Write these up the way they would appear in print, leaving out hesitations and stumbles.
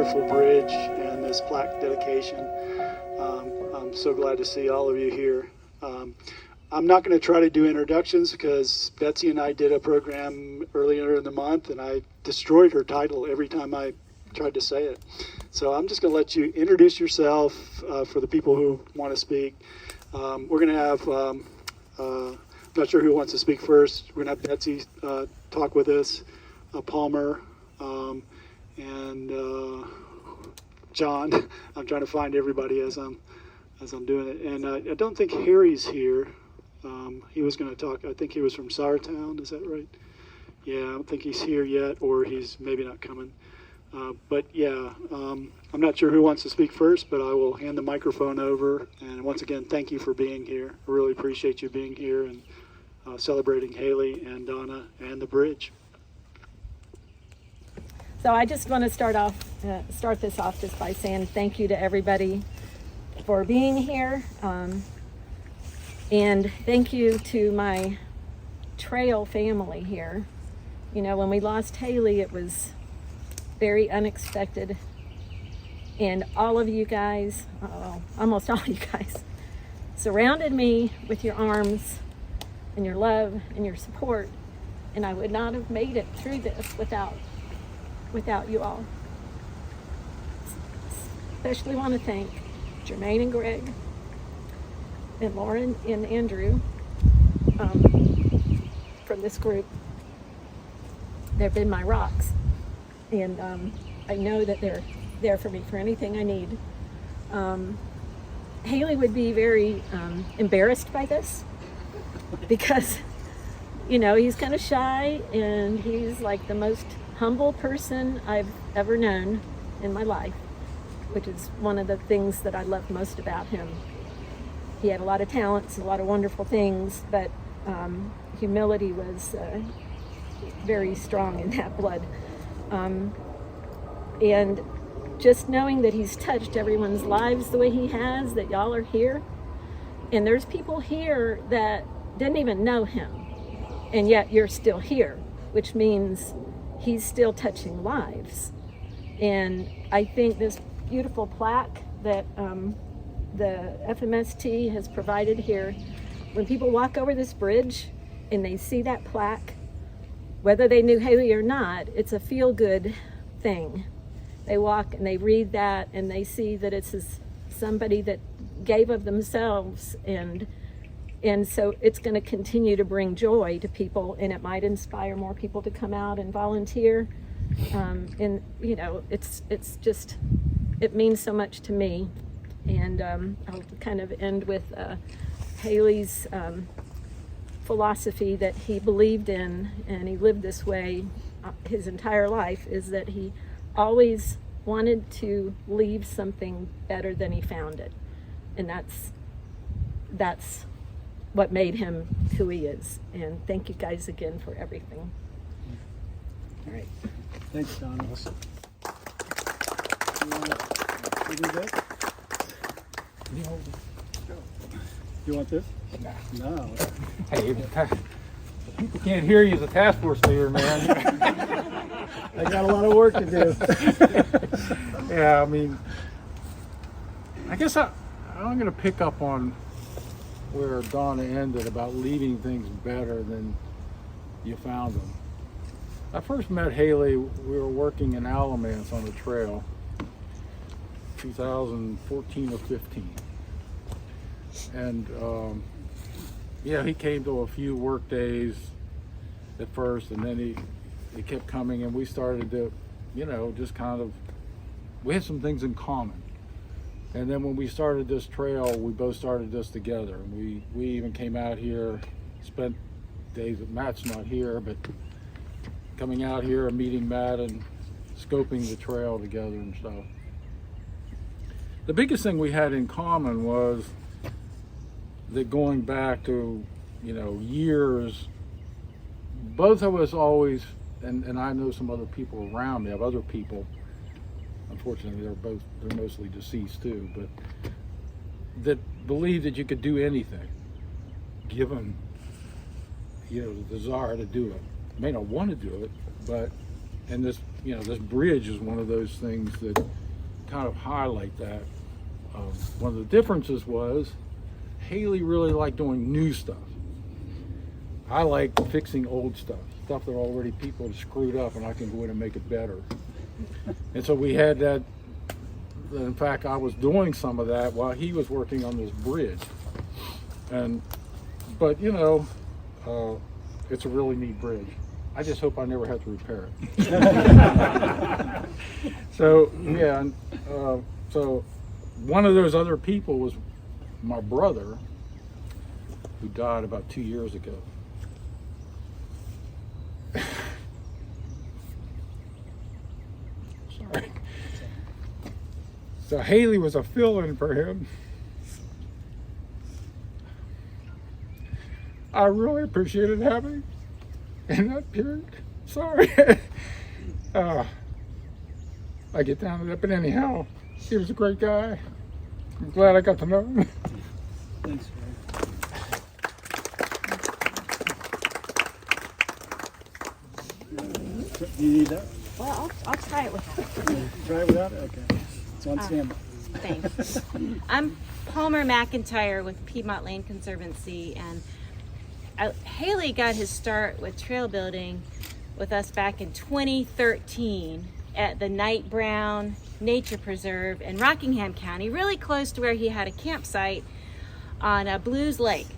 beautiful bridge and this plaque dedication. I'm so glad to see all of you here. I'm not going to try to do introductions because Betsy and I did a program earlier in the month and I destroyed her title every time I tried to say it. So I'm just going to let you introduce yourself for the people who want to speak. We're going to have, I'm not sure who wants to speak first. We're going to have Betsy talk with us, Palmer, and John. I'm trying to find everybody as I'm doing it. And I don't think Harry's here. He was going to talk. I think he was from Sourtown. Is that right? Yeah, I don't think he's here yet, or he's maybe not coming. But yeah, I'm not sure who wants to speak first, but I will hand the microphone over. And once again, thank you for being here. I really appreciate you being here and celebrating Haley and Donna and the bridge. So I just want to start this off just by saying thank you to everybody for being here. And thank you to my trail family here. You know, when we lost Haley, it was very unexpected. And all of you guys, almost all of you guys, surrounded me with your arms and your love and your support. And I would not have made it through this without you all. Especially want to thank Jermaine and Greg and Lauren and Andrew from this group. They've been my rocks, and I know that they're there for me for anything I need. Haley would be very embarrassed by this because, you know, he's kind of shy and he's like the most humble person I've ever known in my life, which is one of the things that I love most about him. He had a lot of talents, a lot of wonderful things, but humility was very strong in that blood. And just knowing that he's touched everyone's lives the way he has, that y'all are here, and there's people here that didn't even know him, and yet you're still here, which means he's still touching lives. And I think this beautiful plaque that the FMST has provided here, when people walk over this bridge and they see that plaque, whether they knew Haley or not, it's a feel-good thing. They walk and they read that and they see that it's somebody that gave of themselves, and so it's going to continue to bring joy to people, and it might inspire more people to come out and volunteer. And you know, it's just, it means so much to me. And I'll kind of end with Haley's philosophy that he believed in, and he lived this way his entire life, is that he always wanted to leave something better than he found it. And that's what made him who he is. And thank you guys again for everything. All right. Thanks, Donna. You want this? No. Hey, people can't hear you as a task force leader, man. I got a lot of work to do. Yeah, I mean, I guess I'm going to pick up on where Donna ended about leaving things better than you found them. I first met Haley, we were working in Alamance on the trail, 2014 or 15. And yeah, he came to a few work days at first, and then he kept coming, and we started to, you know, just kind of, we had some things in common. And then when we started this trail, we both started this together. And we even came out here, spent days that Matt's not here, but coming out here and meeting Matt and scoping the trail together and stuff. The biggest thing we had in common was that going back to, you know, years, both of us always, and I know some other people around me, I have other people, unfortunately they're mostly deceased too, but that believe that you could do anything given, you know, the desire to do it. You may not want to do it, but And this, you know, this bridge is one of those things that kind of highlight that. One of the differences was Haley really liked doing new stuff. I like fixing old stuff that already people have screwed up, and I can go in and make it better. And so we had that. In fact, I was doing some of that while he was working on this bridge. But you know, it's a really neat bridge. I just hope I never have to repair it. So yeah, so one of those other people was my brother, who died about 2 years ago. Sorry. So Haley was a fill-in for him. I really appreciated having in that period. Sorry. I get down to that, but anyhow, he was a great guy. I'm glad I got to know him. Thanks, Ray. Do you need that? Well, I'll try it without. Try it without it? Okay. It's on standby. Thanks. I'm Palmer McIntyre with Piedmont Lane Conservancy, and Haley got his start with trail building with us back in 2013 at the Knight Brown Nature Preserve in Rockingham County, really close to where he had a campsite on Blues Lake.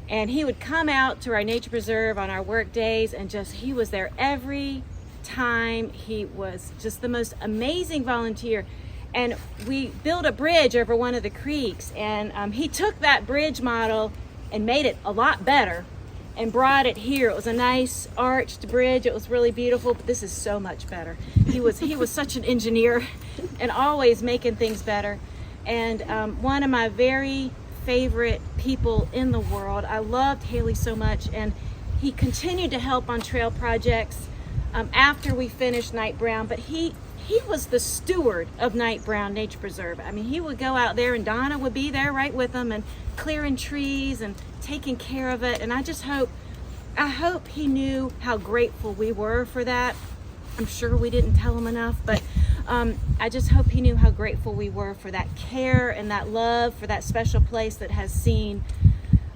And he would come out to our nature preserve on our work days, and he was there every time. He was just the most amazing volunteer. And we built a bridge over one of the creeks, and he took that bridge model and made it a lot better and brought it here. It was a nice arched bridge. It was really beautiful, but this is so much better. He was such an engineer and always making things better. And one of my very favorite people in the world. I loved Haley so much, and he continued to help on trail projects after we finished Knight Brown, but he was the steward of Knight Brown Nature Preserve. I mean, he would go out there, and Donna would be there right with him, and clearing trees and taking care of it. And I hope he knew how grateful we were for that. I'm sure we didn't tell him enough, but I just hope he knew how grateful we were for that care and that love for that special place that has seen,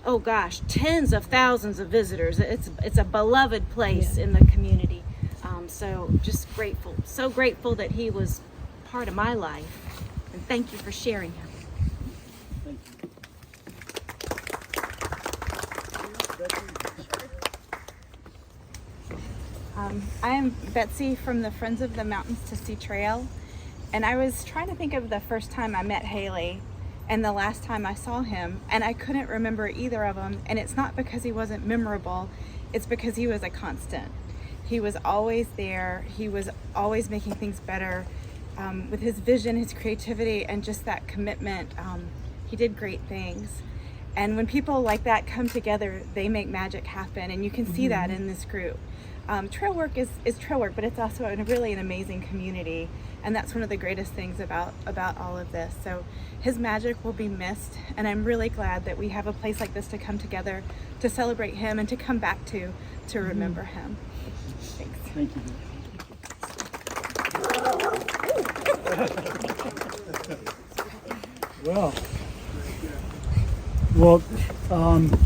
oh gosh, tens of thousands of visitors. It's a beloved place in the community. So just grateful, so grateful that he was part of my life. And thank you for sharing him. Thank you. I am Betsy from the Friends of the Mountains to Sea Trail, and I was trying to think of the first time I met Haley and the last time I saw him, and I couldn't remember either of them. And it's not because he wasn't memorable, it's because he was a constant. He was always there. He was always making things better with his vision, his creativity, and just that commitment. He did great things. And when people like that come together, they make magic happen, and you can see that in this group. Trail work is trail work, but it's also really an amazing community, and that's one of the greatest things about all of this. So his magic will be missed, and I'm really glad that we have a place like this to come together to celebrate him and to come back to remember him. Thanks. Thank you. Well,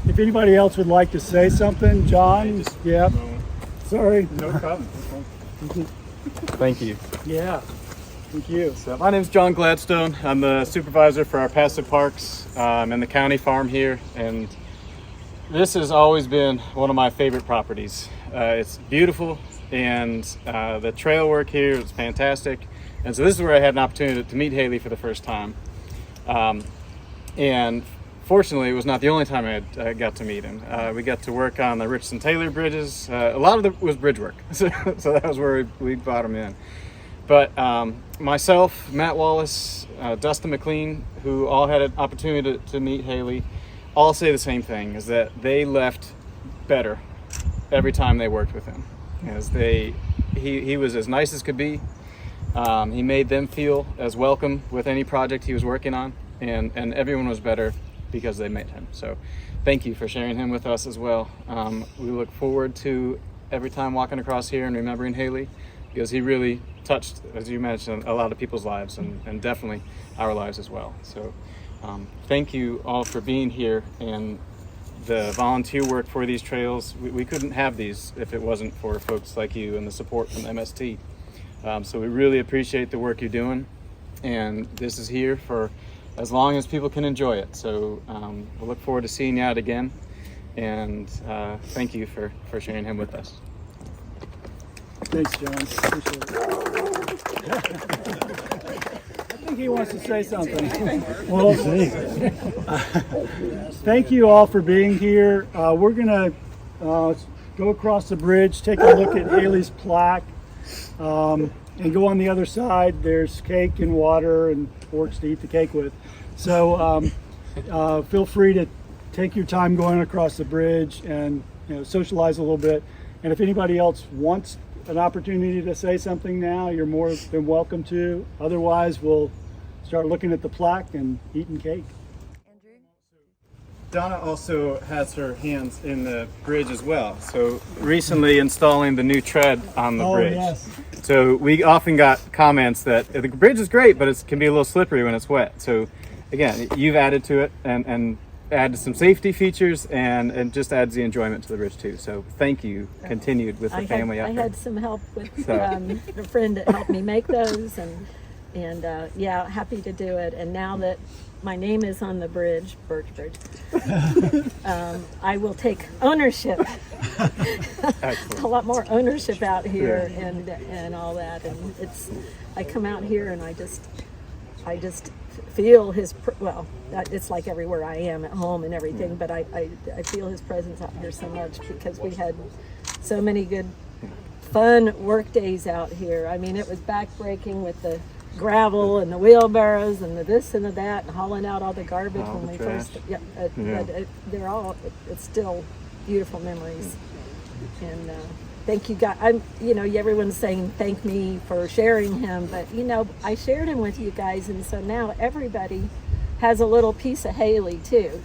if anybody else would like to say something, John, yeah. Sorry. No problem. Thank you. Yeah. Thank you. So my name is John Gladstone. I'm the supervisor for our passive parks and the county farm here, and this has always been one of my favorite properties. It's beautiful, and the trail work here is fantastic. And so this is where I had an opportunity to meet Haley for the first time. And fortunately, it was not the only time I got to meet him. We got to work on the Richardson-Taylor bridges. A lot of it was bridge work, so that was where we brought him in. But myself, Matt Wallace, Dustin McLean, who all had an opportunity to meet Haley, all say the same thing, is that they left better every time they worked with him. He was as nice as could be. He made them feel as welcome with any project he was working on, and everyone was better because they met him. So thank you for sharing him with us as well. We look forward to every time walking across here and remembering Haley, because he really touched, as you mentioned, a lot of people's lives and definitely our lives as well. So thank you all for being here, and the volunteer work for these trails. We couldn't have these if it wasn't for folks like you and the support from MST. So we really appreciate the work you're doing, and this is here for as long as people can enjoy it. So we'll look forward to seeing you out again, and thank you for sharing him with us. Thanks, John. Appreciate it. I think he wants to say something. Well, thank you all for being here. We're going to go across the bridge, take a look at Haley's plaque, and go on the other side. There's cake and water and forks to eat the cake with. So feel free to take your time going across the bridge and socialize a little bit. And if anybody else wants an opportunity to say something now, you're more than welcome to. Otherwise, we'll start looking at the plaque and eating cake. Donna also has her hands in the bridge as well. So recently installing the new tread on the bridge. Yes. So we often got comments that the bridge is great, but it can be a little slippery when it's wet. So again, you've added to it and added some safety features and just adds the enjoyment to the bridge too. So thank you. Continued with the family I out there. had some help with a friend that helped me make those, and yeah, happy to do it. And now that my name is on the bridge, Burch Bridge, I will take ownership. A lot more ownership out here, and all that. And I come out here and I just feel his, it's like everywhere I am at home and everything, but I feel his presence out here so much because we had so many good, fun work days out here. I mean, it was backbreaking with the gravel and the wheelbarrows and the this and the that, and hauling out all the garbage All when the we trash. first, they're all, it's still beautiful memories. And thank you guys. Everyone's saying thank me for sharing him, but I shared him with you guys, and so now everybody has a little piece of Haley too,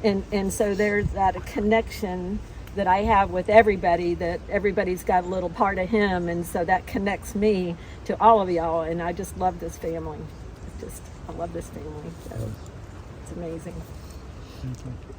and so there's that connection that I have with everybody, that everybody's got a little part of him, and so that connects me to all of y'all, and I just love this family. I love this family. So it's amazing. Thank you.